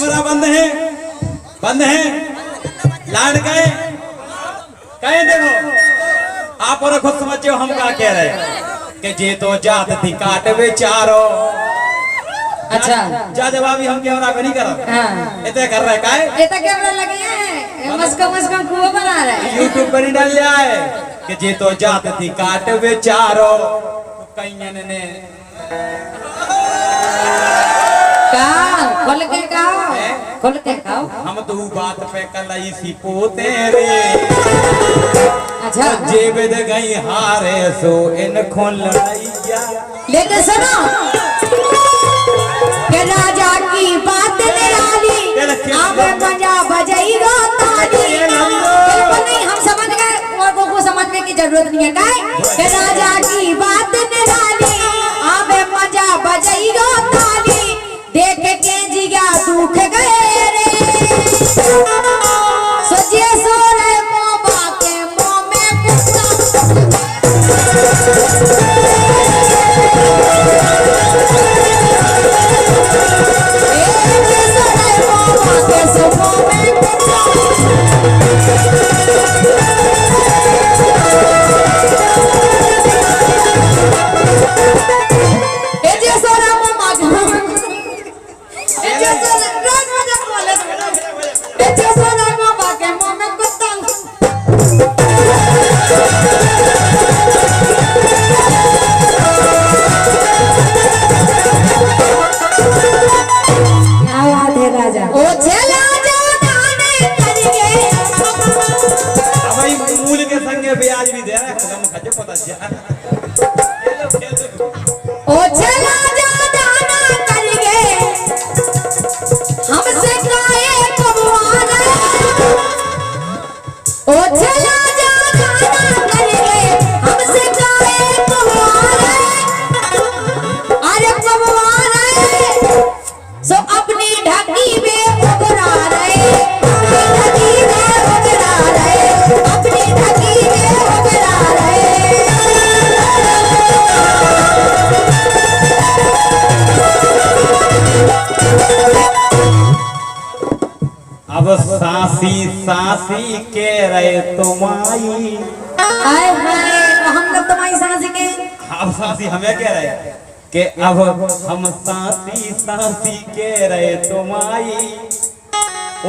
Camera बंद है लाड गए कहे देखो आप और खुद समझे हो हम क्या कह रहे हैं कि जे तो जात थी काट बेचारो। अच्छा जा जवाबी हम कैमरा पे नहीं कर रहे हां इतने कर रहे काहे इतना कैमरा लगे हैं मस्का कुआ बना रहे हैं YouTube पर नहीं डाल जाए कि जे तो जात थी काट बेचारो कईयन ने खोल के खाओ हम तो बात पे कलाई सी पोते रे। अच्छा जेब दे गई हारे सो इन खोल लड़ाइया लेके सुनो के राजा की बात निराली आवे मजा बजाई रो ताली नहीं हम समझ गए और को समझने की जरूरत नहीं है के राजा की बात निराली आवे मजा बजाई रो ताली देख के जिया दुख गए रे सजे सोरे मोबा के मुंह में गुस्सा ब्याज भी दे रहा है हम खजे पता जा ओ चला जा दाना करिए हमसे काहे कबवाना ओ चला जा दाना करिए हमसे काहे कबवाना अरे कबवाना सो अपनी ढकी में उगरा रहे ढकी में उगरा रहे अपनी ढकी अब सासी के रहे तुम्हारी आए हाय हम लोग तुम्हारी सासी के अब सासी हमें कह रहे कि अब हम सासी के रहे तुम्हारी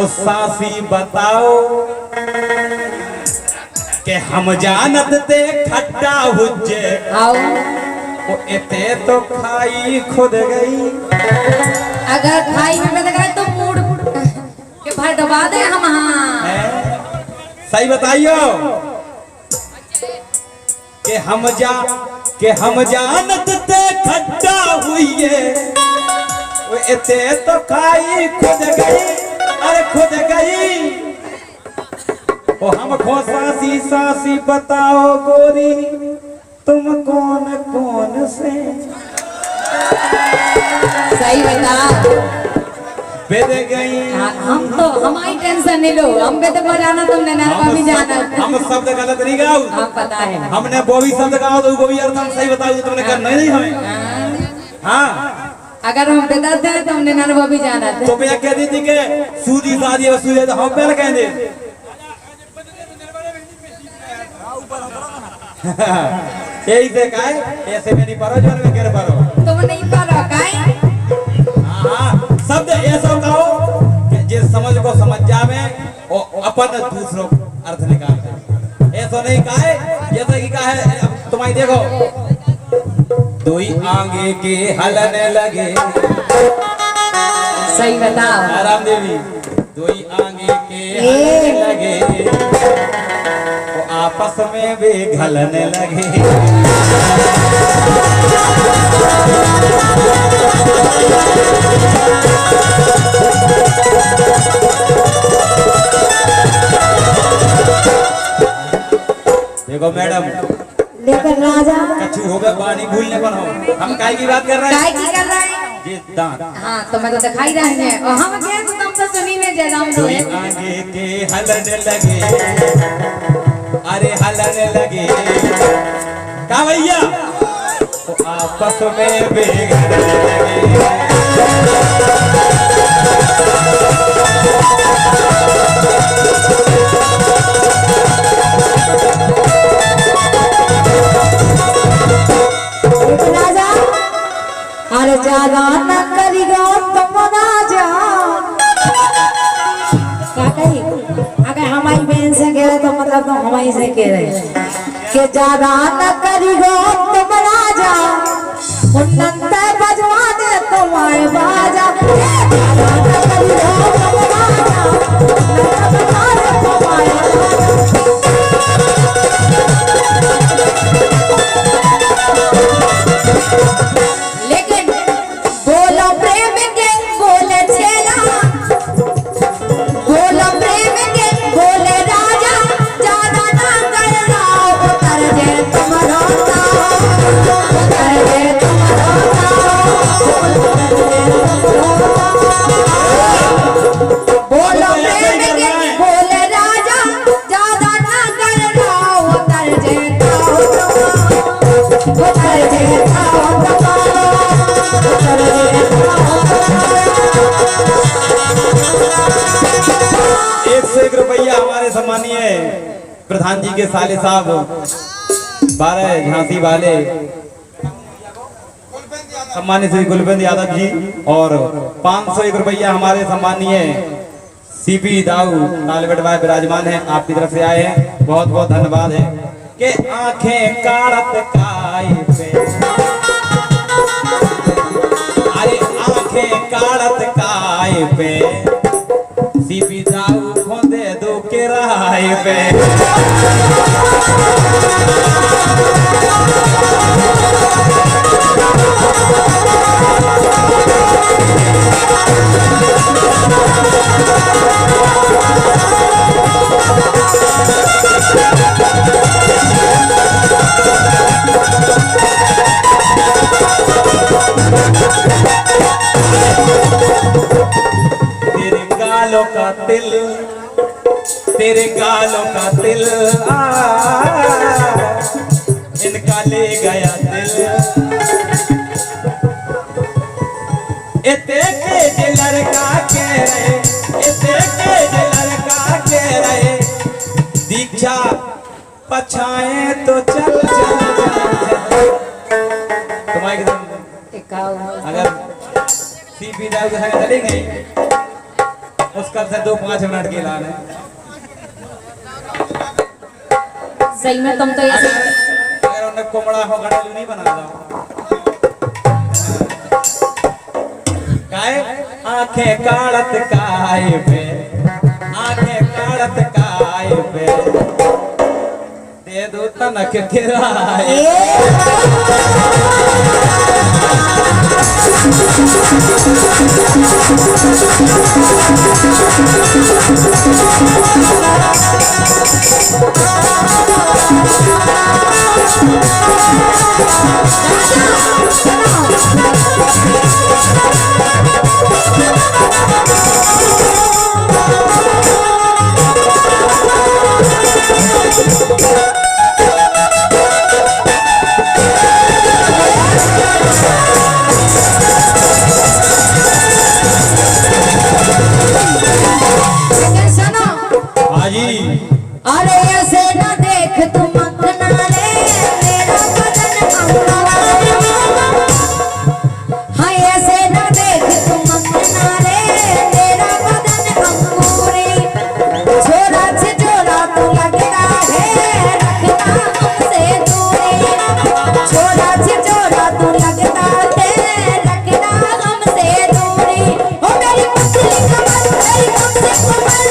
उस सासी बताओ कि हम जानत ते खट्टा हुज्जे वो इते तो खाई खुद गई अगर खाई में बंद गए तो मूड के भाई दबा दे हम सही बताइयो कि हम जानत ते खट्टा हुई वो इते तो खाई खुद गई अरे खुद गई ओ हम खो सासी बताओ गोरी तुम कौन से सही बता बेद गई हम तो हमारी टेंशन नहीं लो हम बेद को जाना तुमने नरवा भी जाना हम शब्द गलत नहीं गाओ हम पता है हमने वो भी शब्द गाओ तो वो भी अर्थ हम सही बताओ तुमने करना ही नहीं हमें हाँ अगर हम बताते हैं तो हमने नरवा भी जाना था तो मैं कह दी थी कि सूदी शादी और सूदी तो हम पहले कह दे यही से काहे ऐसे में नहीं पारो जोन में कर पारो तुम नहीं पारो काहे हां शब्द ऐसा कहो कि जे समझ को समझ जावे और अपन दूसरों अर्थ निकाल दे ऐसा नहीं काहे जैसा कि काहे तुम्हारी देखो दोई आगे के हलने लगे सही बताओ राम देवी दोई आगे के हलने लगे आपस में भी घलने लगे देखो मैडम लेकिन राजा कछु हो गया पानी भूलने पर हो हम काय की बात कर रहे हैं काय की कर रहे हैं जी दांत हां तो मैं तो दिखाई रहे हैं और हम क्या तुम तो सुनी नहीं दे राम दो आगे के हलने लगे अरे हलने लगे का भैया तो आपस में बेघर लगे सही से कह रहे कि ज्यादा न करियो तुम राजा उन्नत बजवा दे तुम्हारे बाजा ज्यादा न करियो तुम राजा उन्नत बजवा दे तुम्हारे लेकिन बोलो प्रेम के बोले छेला बोलो प्रेम के बोले राजा ज्यादा ना करना उतर जे तुम रोता उतर जे तुम रोता बोलो प्रेम के बोले राजा ज्यादा ना करना उतर जे ₹1 हमारे सम्मानीय प्रधान जी के साले साहब 12 झांसी वाले सम्मानित श्री गुलबंद यादव जी और ₹501 हमारे सम्मानीय सीपी दाऊ तालबेट भाई विराजमान है, आपकी तरफ से आए हैं, बहुत बहुत धन्यवाद है। के आंखें काड़त काय पे अरे आंखें काड़त काय पे सीपी दाऊ खोदे दो के राय पे तेरे गालों का तिल इनका ले गया दिल इते के जे लड़का कह रहे इते के जे लड़का कह रहे दीक्षा पछाए तो चल चल तुम्हारे अगर सीपी दाऊ के संग चली गई उसका से 2-5 मिनट के ऐलान है। सही में तुम तो ऐसे अगर उन्हें कोमड़ा हो घड़ेलू नहीं बना काय आंखें काड़त काय पे आंखें काड़त काय पे दे दो तनक किराए अरे ऐसे न देख तुम अंगना रे मेरा बदन अंगना हाँ ऐसे न देख तुम अंगना रे मेरा बदन अंगूरी छोरा से छोरा तू लगता है रखना हमसे दूरी छोरा से छोरा तू लगता है रखना हमसे दूरी ओ मेरी पतली कमर मेरी हमसे कमर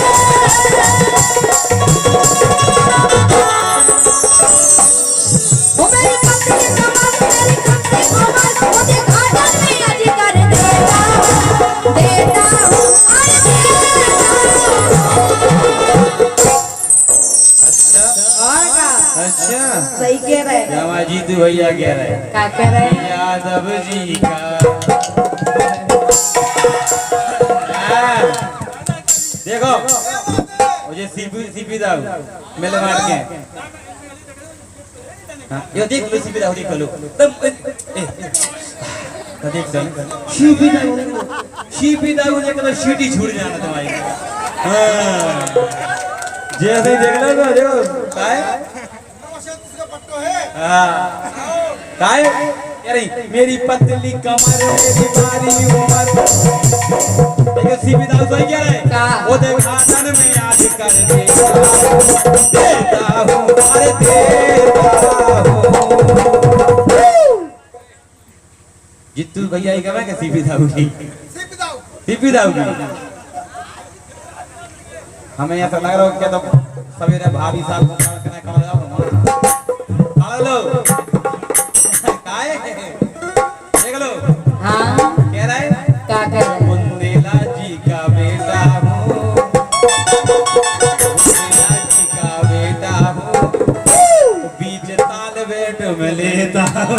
सही कह रहे जमाजीतू भैया कह रहे क्या कह रहे यादव जी का देखो मुझे सीपी दाऊ मेले मार के यो देख लो सीपी दाऊ देख लो देख सीपी दाऊ देख लो सीटी छूट जाना तुम्हारी जैसे देख लो तो देखो काय काय अरे मेरी पतली कमर मेरी बारी उम्र देखो सीपी दाऊ सही कह रहे वो देख आंगन में याद कर देता हूँ लुकैया ही कहे कि सीपी दाऊगी सीपी दाऊगी। हमें ऐसा लग रहा है कि तो सवेरे भाभी साहब को करने खड़ा जाओ खड़ा लो काहे देख लो हाँ कह रहा है क्या कर रहे हैं? बुंदेला जी का बेटा हूँ बुंदेला जी का बेटा हूँ बीच ताल बैठ में लेता हूँ।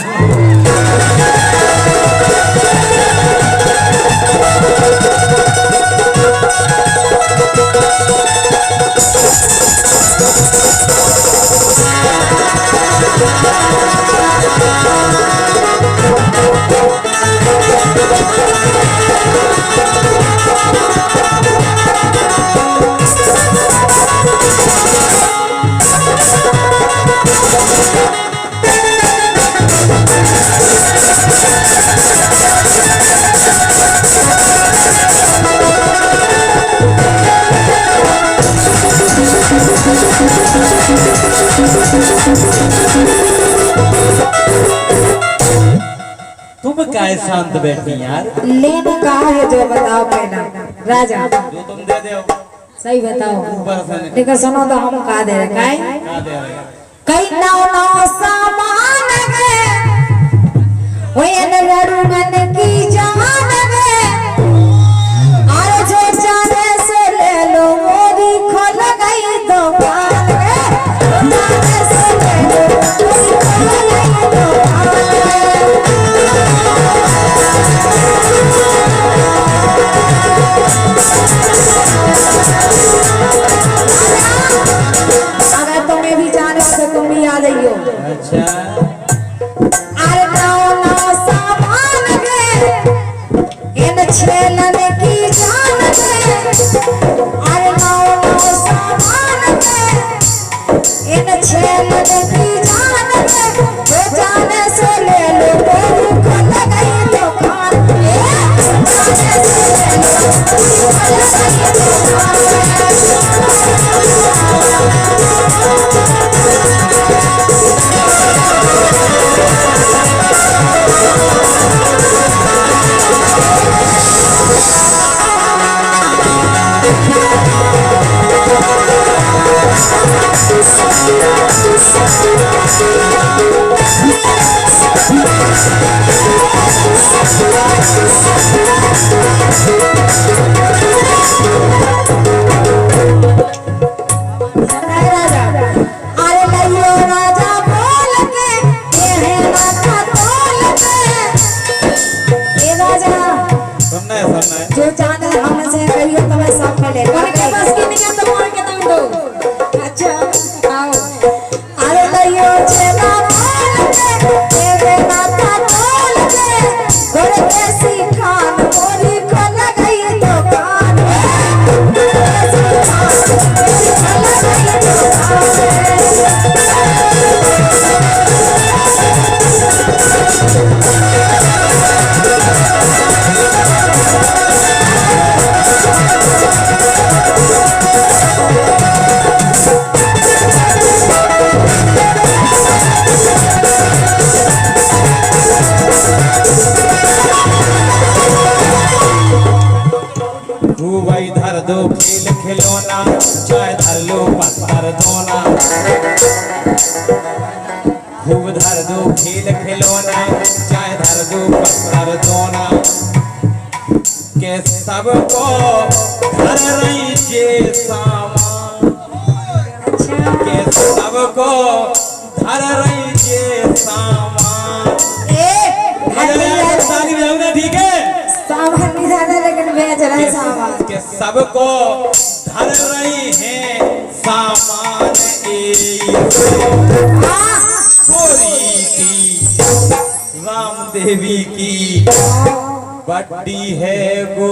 तुम काय शांत बैठी यार लेना कहा है जो बताओ पहला राजा जो तुम दे दो सही बताओ। ऊपर से देखो सुनो तो हम कहा दे रहे काय क्या दे रहे हैं? कई नौ नौ सामान है वो लड़ूगन की जान है और जो जाने से ले लो मोरी खोल गई दुकान है जाने से ले लो मोरी खोल गई दुकान अगर तुम्हें भी जाने हो तो तुम भी आ जाइयो। अच्छा अरे नौ नौ सामान है इन छेलन की जान है अरे नौ नौ सामान है इन छेलन की जान है जो जाने से ले लो मोरी खोल गई दुकान जाने से ले लो मोरी खोल गई दुकान। जो जाने हमसे कहियो तो मैं सब में लेकर के बस की नहीं तो मोड़ के तुम दो। अच्छा आओ अरे लइयो चला बोल के तेरे माथा बोल के गोरे कैसी खान मोरी खोल गई दुकान कैसी खान मोरी खोल गई दुकान। भाई धर दो खेल खिलौना चाहे धर लो पत्थर धोना खूब धर दो खेल खिलौना चाहे धर दो पत्थर धोना के सबको धर रही जे सामान के सबको धर रही जे सामान। ठीक है सामान नहीं जाना लेकिन बेच रहे सामान के सबको धर रही है सामान छोरी की राम देवी की बड्डी है वो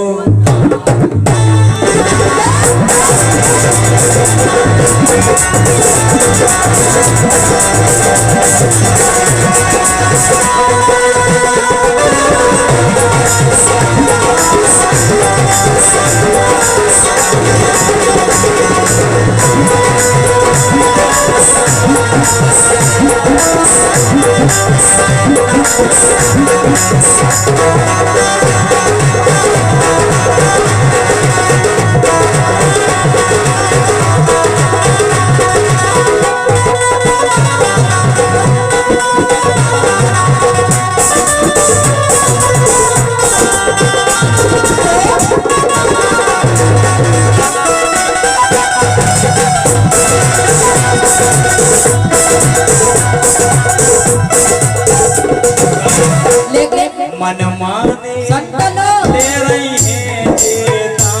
Thank you. मन माने संतलो ले रही है चेता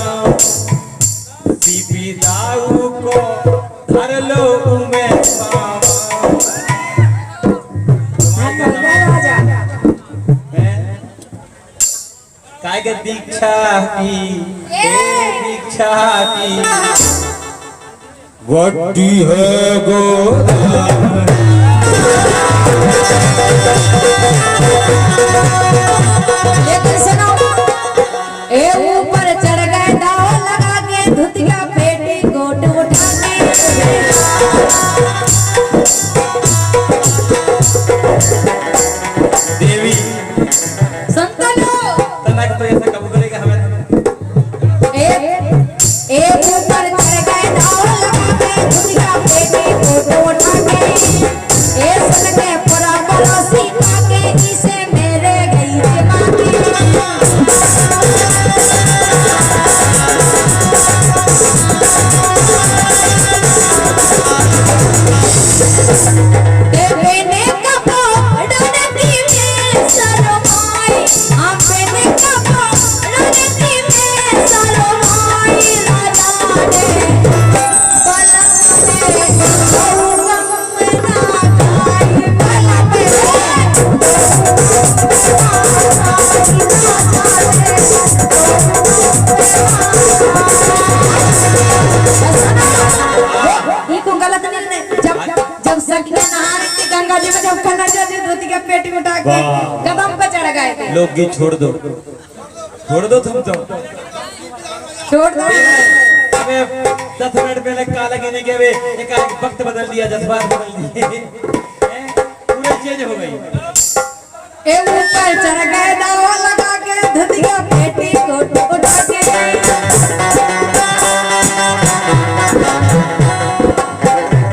सीपी दाऊ को धर लो उमे काय के दीक्षा की दीक्षा की वट्टी है गोदाम लेकिन सुनो ए ऊपर चढ़ गए दाव लगा के धुतिया पेटी गोट उठा के देवी संतलो तनक तो ऐसा कब करेगा हमें ए ऊपर चढ़ गए दाव लगा के धुतिया पेटी गोट उठा के ए सुन के पूरा पड़ोसी के इसे मेरे गई जवानी देवेने कपड़ों की में सरमाई आपने कपड़ों की में सरमाई राजा ने बलम में ना खाई बलम देखो गलत नहीं जब जब सखिया नहाने की गंगा जी में जब खन्ना जी धोती का पेटी उठा के कदम पे चढ़ गए थे लोग गीत छोड़ दो तुम तो छोड़ दो अबे 10 मिनट पहले काला गिने के वे एक वक्त बदल दिया जज्बात बदल दिए पूरे चेंज हो गई ए ऊपर चढ़ गए दावा लगा के धोती का पेटी को उठा के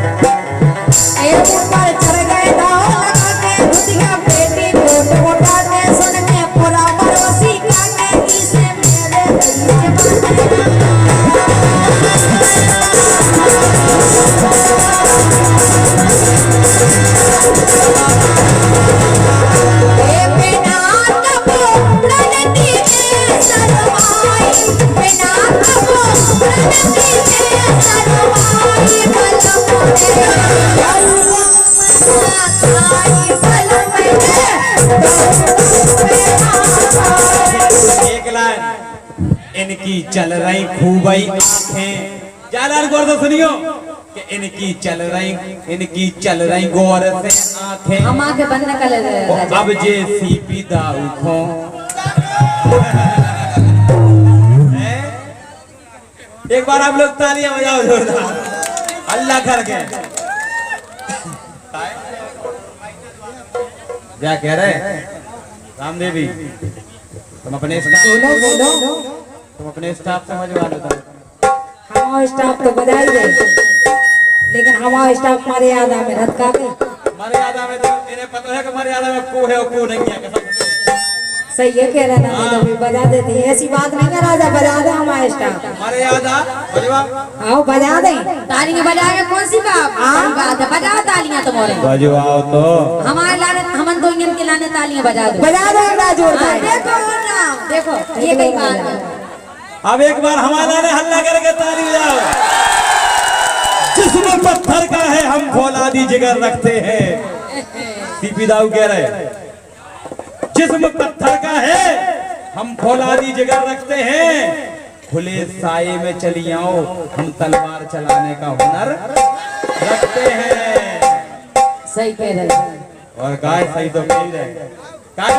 ए ऊपर चढ़ गए दावा लगा के धोती का पेटी को उठा के सुन के पूरा पड़ोसी का के इसे मेरे जवानी एक लाइन इनकी चल रही खूबई आंखें ज्यादा गौर से सुनियो कि इनकी चल रही गौर से आंखें हम आंखें बंद कर ले अब जे सीपी दाऊ खो एक बार आप लोग तालियां बजाओ जोरदार अल्लाह करके क्या कह रहे रामदेवी तुम अपने स्टाफ समझवा लो हमारा स्टाफ तो बधाई दे लेकिन हमारा स्टाफ मर्यादा में रखा मर्यादा में तो इन्हें पता है कि मर्यादा में को है और को नहीं है सही है कह रहा था अभी बजा देते हैं ऐसी बात नहीं है राजा बजा दे हमारा स्टाफ मर्यादा बजवा आओ बजा दे तालियां बजा के कौन सी बात बजा तालियां तुम्हारे बजवाओ तो हमारे लाने हम दो इंजन के लाने तालियां बजा दो राजू देखो ये कई बात है अब एक बार हमारा ने हल्ला करके ताली बजाओ जिसमें पत्थर का है हम फौलादी जिगर रखते हैं सीपी दाऊ कह रहे जिस्म पत्थर का है हम फौलादी जिगर रखते हैं खुले साये में चली आओ हम तलवार चलाने का हुनर रखते हैं सही कह रहे और गाय सही तो कह रहे गाय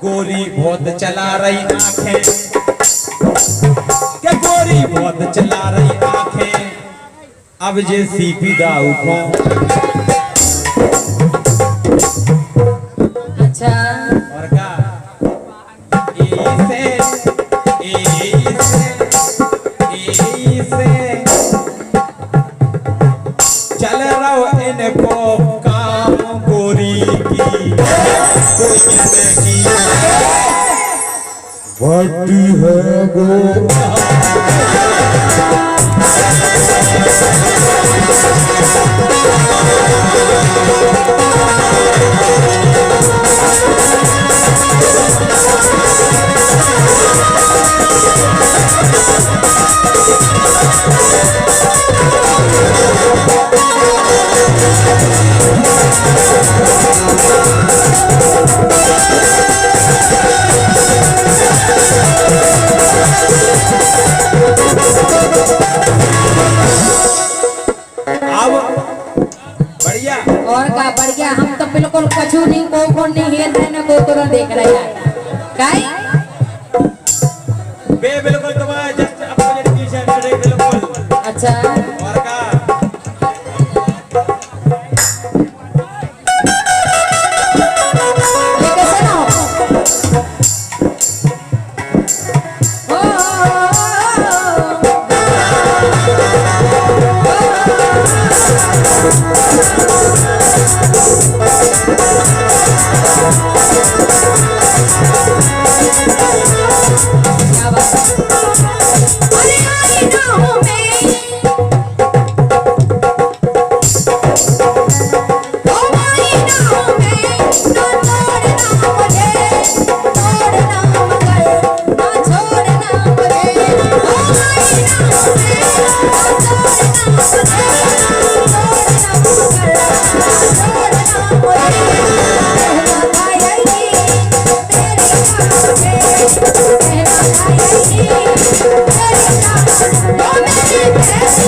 गोरी बहुत चला रही आंखें क्या गोरी बहुत चला रही आंखें अब जे सीपी दाऊ को अच्छा और का चल रहो इनको काम गोरी की कोई नहीं वट्टी है गो को देख रहा है काय बे बिल्कुल तुम्हारा जस्ट अपोजिट की साइड से बिल्कुल अच्छा और का ये कैसे ना हो क्या बात अरे आई ना हूँ मैं ओ आई ना हूँ मैं ना तोड़ना मुझे तोड़ना मगर ना छोड़ना मुझे ओ आई ना हूँ मैं ना तोड़ना मुझे तोड़ना मगर ना छोड़ना मुझे कहना खाएगी तेरे कांटे कहना खाएगी तेरे कांटे ओ मेरी बेहना